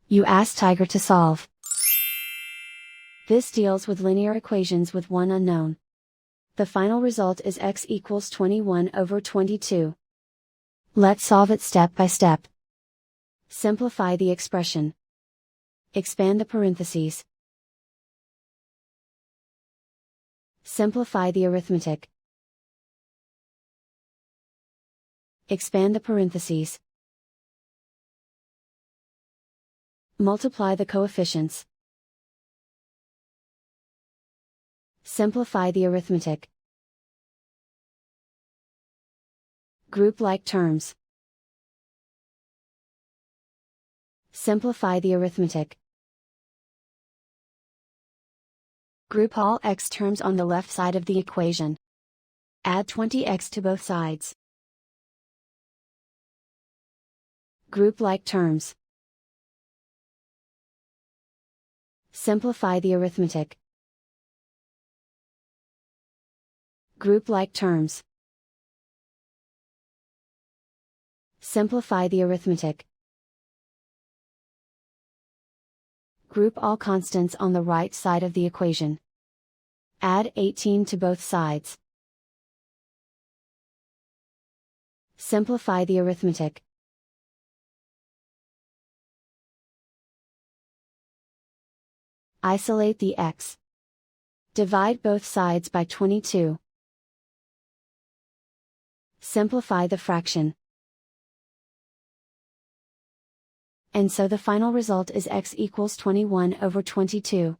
You ask Tiger to solve. This deals with linear equations with one unknown. The final result is x equals 21 over 22. Let's solve it step by step. Simplify the expression. Expand the parentheses. Simplify the arithmetic. Expand the parentheses. Multiply the coefficients. Simplify the arithmetic. Group like terms. Simplify the arithmetic. Group all x terms on the left side of the equation. Add 20x to both sides. Group like terms. Simplify the arithmetic. Group like terms. Simplify the arithmetic. Group all constants on the right side of the equation. Add 18 to both sides. Simplify the arithmetic. Isolate the x. Divide both sides by 22. Simplify the fraction. And so the final result is x equals 21 over 22.